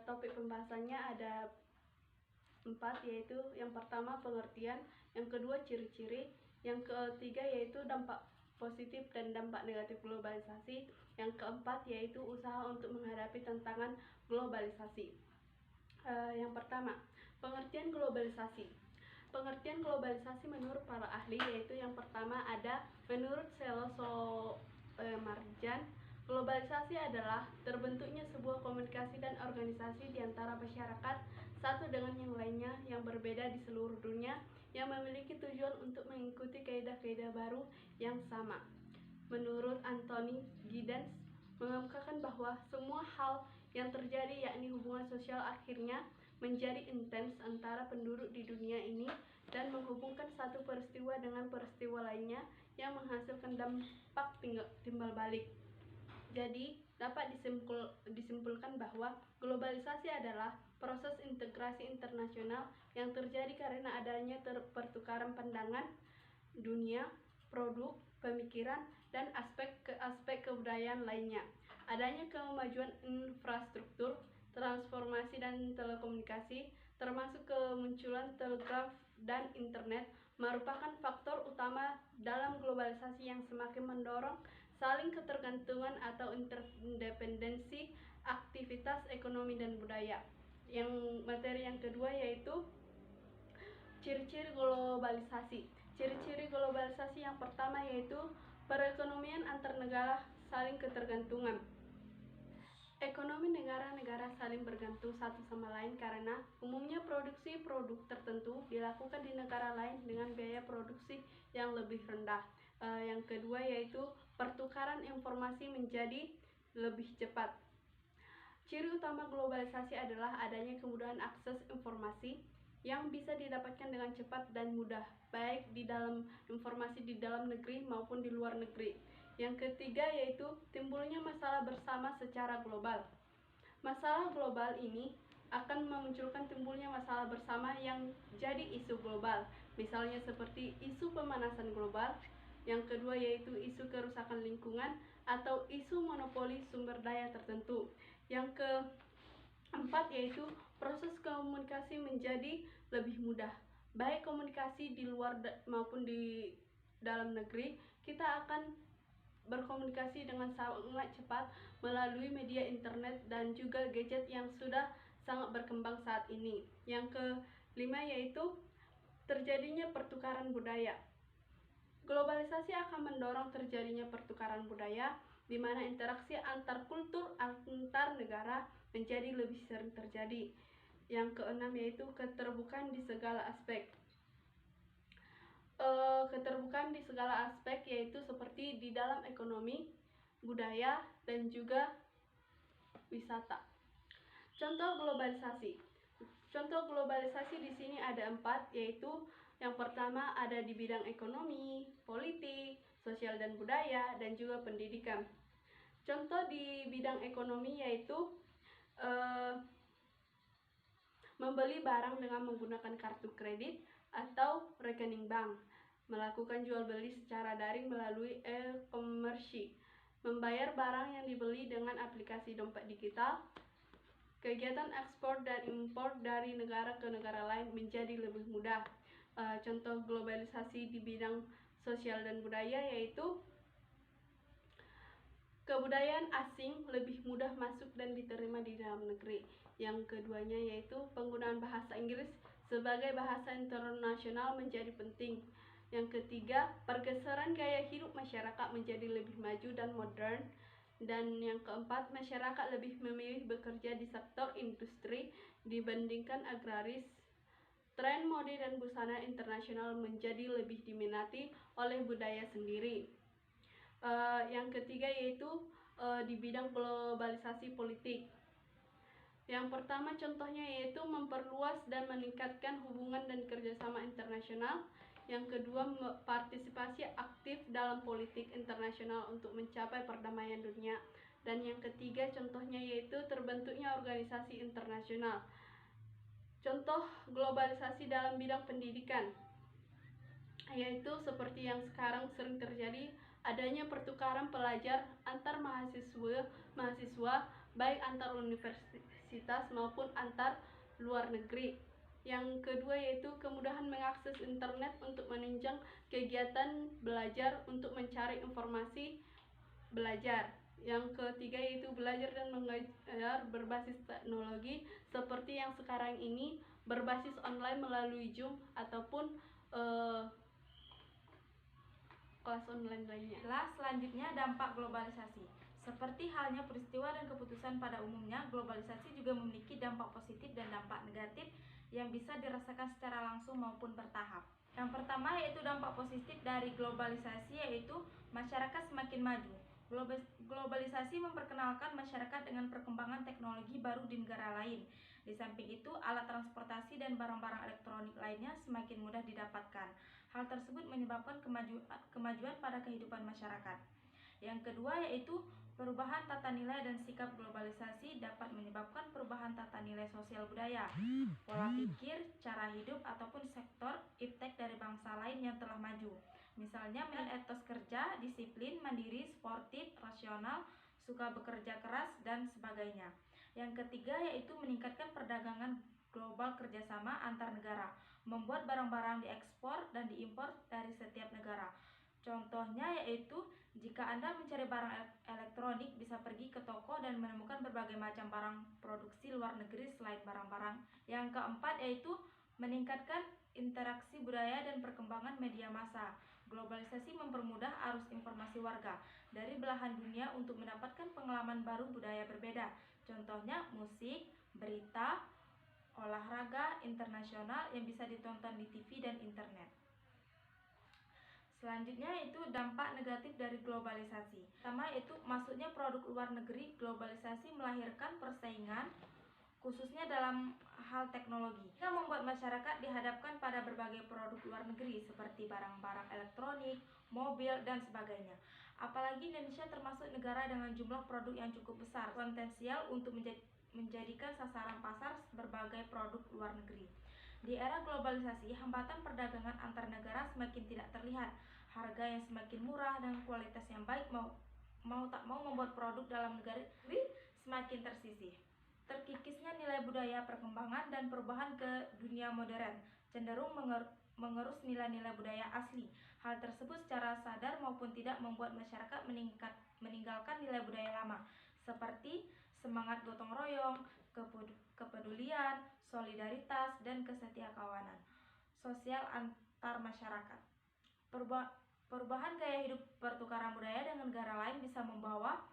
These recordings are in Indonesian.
Topik pembahasannya ada 4, yaitu yang pertama pengertian, yang kedua ciri-ciri, yang ketiga yaitu dampak positif dan dampak negatif globalisasi, yang keempat yaitu usaha untuk menghadapi tantangan globalisasi. Yang pertama, pengertian globalisasi. Pengertian globalisasi menurut para ahli yaitu yang pertama ada menurut Celso Marjan, globalisasi adalah terbentuknya sebuah komunikasi dan organisasi di antara masyarakat satu dengan yang lainnya yang berbeda di seluruh dunia yang memiliki tujuan untuk mengikuti kaidah-kaidah baru yang sama. Menurut Anthony Giddens, mengemukakan bahwa semua hal yang terjadi yakni hubungan sosial akhirnya menjadi intens antara penduduk di dunia ini dan menghubungkan satu peristiwa dengan peristiwa lainnya yang menghasilkan dampak timbal balik. Jadi, dapat disimpulkan bahwa globalisasi adalah proses integrasi internasional yang terjadi karena adanya pertukaran pandangan dunia, produk, pemikiran, dan aspek kebudayaan lainnya. Adanya kemajuan infrastruktur, transformasi dan telekomunikasi, termasuk kemunculan telegraf dan internet, merupakan faktor utama dalam globalisasi yang semakin mendorong saling ketergantungan atau interdependensi aktivitas ekonomi dan budaya. Materi yang kedua yaitu ciri-ciri globalisasi. Ciri-ciri globalisasi yang pertama yaitu perekonomian antar negara saling ketergantungan. Ekonomi negara-negara saling bergantung satu sama lain karena umumnya produksi produk tertentu dilakukan di negara lain dengan biaya produksi yang lebih rendah. Yang kedua yaitu pertukaran informasi menjadi lebih cepat. Ciri utama globalisasi adalah adanya kemudahan akses informasi yang bisa didapatkan dengan cepat dan mudah, baik di dalam informasi di dalam negeri maupun di luar negeri. Yang ketiga yaitu timbulnya masalah bersama secara global. Masalah global ini akan memunculkan timbulnya masalah bersama yang jadi isu global, misalnya seperti isu pemanasan global. Yang kedua yaitu isu kerusakan lingkungan atau isu monopoli sumber daya tertentu. Yang keempat yaitu proses komunikasi menjadi lebih mudah, baik komunikasi di luar maupun di dalam negeri. Kita akan berkomunikasi dengan sangat cepat melalui media internet dan juga gadget yang sudah sangat berkembang saat ini. Yang kelima yaitu terjadinya pertukaran budaya. Globalisasi akan mendorong terjadinya pertukaran budaya di mana interaksi antar kultur antar negara menjadi lebih sering terjadi. Yang keenam yaitu keterbukaan di segala aspek. Keterbukaan di segala aspek yaitu seperti di dalam ekonomi, budaya, dan juga wisata. Contoh globalisasi. Contoh globalisasi di sini ada 4, yaitu yang pertama ada di bidang ekonomi, politik, sosial dan budaya, dan juga pendidikan. Contoh di bidang ekonomi yaitu membeli barang dengan menggunakan kartu kredit atau rekening bank, melakukan jual beli secara daring melalui e-commerce, membayar barang yang dibeli dengan aplikasi dompet digital, kegiatan ekspor dan impor dari negara ke negara lain menjadi lebih mudah. Contoh globalisasi di bidang sosial dan budaya yaitu kebudayaan asing lebih mudah masuk dan diterima di dalam negeri. Yang keduanya yaitu penggunaan bahasa Inggris sebagai bahasa internasional menjadi penting. Yang ketiga, pergeseran gaya hidup masyarakat menjadi lebih maju dan modern. Dan yang keempat, masyarakat lebih memilih bekerja di sektor industri dibandingkan agraris. Tren mode dan busana internasional menjadi lebih diminati oleh budaya sendiri. Yang ketiga yaitu di bidang globalisasi politik. Yang pertama contohnya yaitu memperluas dan meningkatkan hubungan dan kerjasama internasional. Yang kedua, partisipasi aktif dalam politik internasional untuk mencapai perdamaian dunia. Dan yang ketiga contohnya yaitu terbentuknya organisasi internasional. Contoh globalisasi dalam bidang pendidikan yaitu seperti yang sekarang sering terjadi, adanya pertukaran pelajar antar mahasiswa baik antar universitas universitas maupun antar luar negeri. Yang kedua yaitu kemudahan mengakses internet untuk menunjang kegiatan belajar untuk mencari informasi belajar. Yang ketiga yaitu belajar dan mengajar berbasis teknologi seperti yang sekarang ini berbasis online melalui Zoom ataupun kelas online lainnya. Selanjutnya dampak globalisasi. Seperti halnya peristiwa dan keputusan pada umumnya, globalisasi juga memiliki dampak positif dan dampak negatif yang bisa dirasakan secara langsung maupun bertahap. Yang pertama yaitu dampak positif dari globalisasi, yaitu masyarakat semakin maju. Globalisasi memperkenalkan masyarakat dengan perkembangan teknologi baru di negara lain. Di samping itu, alat transportasi dan barang-barang elektronik lainnya semakin mudah didapatkan. Hal tersebut menyebabkan kemajuan pada kehidupan masyarakat. Yang kedua yaitu perubahan tata nilai dan sikap. Globalisasi dapat menyebabkan perubahan tata nilai sosial budaya, pola pikir, cara hidup, ataupun sektor iptek dari bangsa lain yang telah maju. Misalnya etos kerja, disiplin, mandiri, sportif, rasional, suka bekerja keras, dan sebagainya. Yang ketiga yaitu meningkatkan perdagangan global, kerjasama antar negara, membuat barang-barang diekspor dan diimpor dari setiap negara. Contohnya yaitu jika Anda mencari barang elektronik, bisa pergi ke toko dan menemukan berbagai macam barang produksi luar negeri selain barang-barang. Yang keempat yaitu meningkatkan interaksi budaya dan perkembangan media massa. Globalisasi mempermudah arus informasi warga dari belahan dunia untuk mendapatkan pengalaman baru budaya berbeda. Contohnya musik, berita, olahraga internasional yang bisa ditonton di TV dan internet. Selanjutnya itu dampak negatif dari globalisasi. Pertama itu masuknya produk luar negeri. Globalisasi melahirkan persaingan khususnya dalam hal teknologi. Ini membuat masyarakat dihadapkan pada berbagai produk luar negeri seperti barang-barang elektronik, mobil, dan sebagainya. Apalagi Indonesia termasuk negara dengan jumlah produk yang cukup besar, potensial untuk menjadikan sasaran pasar berbagai produk luar negeri. Di era globalisasi, hambatan perdagangan antar negara semakin tidak terlihat. Harga yang semakin murah dan kualitas yang baik mau tak mau membuat produk dalam negeri semakin tersisih. Terkikisnya nilai budaya, perkembangan, dan perubahan ke dunia modern cenderung mengerus nilai-nilai budaya asli. Hal tersebut secara sadar maupun tidak membuat masyarakat meninggalkan nilai budaya lama, seperti semangat gotong royong, kepedulian, solidaritas, dan kesetiakawanan sosial antar masyarakat. Perubahan gaya hidup, pertukaran budaya dengan negara lain bisa membawa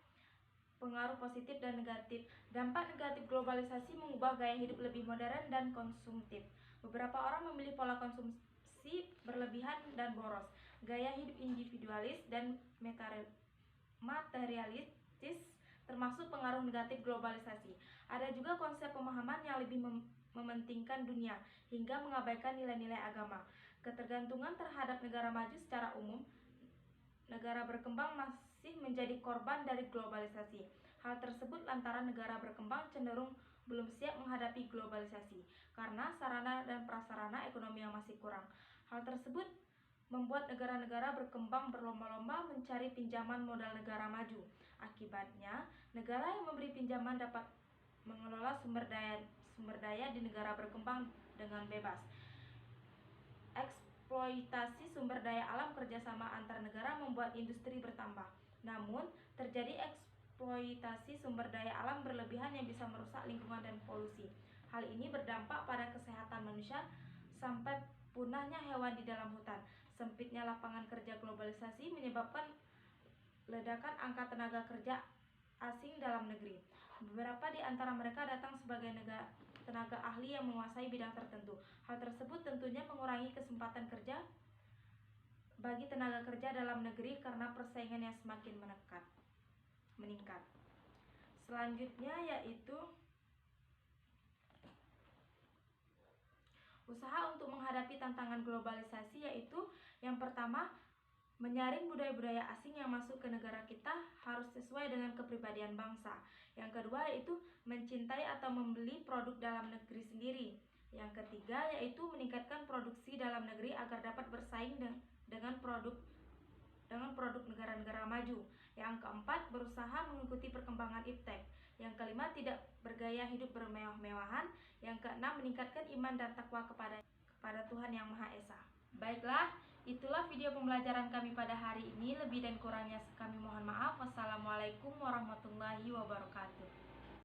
pengaruh positif dan negatif. Dampak negatif globalisasi mengubah gaya hidup lebih modern dan konsumtif. Beberapa orang memilih pola konsumsi berlebihan dan boros, gaya hidup individualis dan materialistis termasuk pengaruh negatif globalisasi. Ada juga konsep pemahaman yang lebih mementingkan dunia hingga mengabaikan nilai-nilai agama. Ketergantungan terhadap negara maju secara umum, negara berkembang masih menjadi korban dari globalisasi. Hal tersebut lantaran negara berkembang cenderung belum siap menghadapi globalisasi karena sarana dan prasarana ekonomi yang masih kurang. Hal tersebut membuat negara-negara berkembang berlomba-lomba mencari pinjaman modal negara maju. Akibatnya, negara yang memberi pinjaman dapat mengelola sumber daya di negara berkembang dengan bebas. Eksploitasi sumber daya alam, kerjasama antar negara membuat industri bertambah. Namun, terjadi eksploitasi sumber daya alam berlebihan yang bisa merusak lingkungan dan polusi. Hal ini berdampak pada kesehatan manusia sampai punahnya hewan di dalam hutan. Sempitnya lapangan kerja globalisasi menyebabkan ledakan angka tenaga kerja asing dalam negeri. Beberapa di antara mereka datang sebagai tenaga ahli yang menguasai bidang tertentu. Hal tersebut tentunya mengurangi kesempatan kerja bagi tenaga kerja dalam negeri karena persaingan yang semakin meningkat. Selanjutnya yaitu usaha untuk menghadapi tantangan globalisasi, yaitu yang pertama, menyaring budaya-budaya asing yang masuk ke negara kita harus sesuai dengan kepribadian bangsa. Yang kedua yaitu mencintai atau membeli produk dalam negeri sendiri. Yang ketiga yaitu meningkatkan produksi dalam negeri agar dapat bersaing dengan produk negara-negara maju. Yang keempat, berusaha mengikuti perkembangan iptek. Yang kelima, tidak bergaya hidup bermewah-mewahan. Yang keenam, meningkatkan iman dan takwa kepada Tuhan Yang Maha Esa. Baiklah, itulah video pembelajaran kami pada hari ini. Lebih dan kurangnya kami mohon maaf. Wassalamualaikum warahmatullahi wabarakatuh.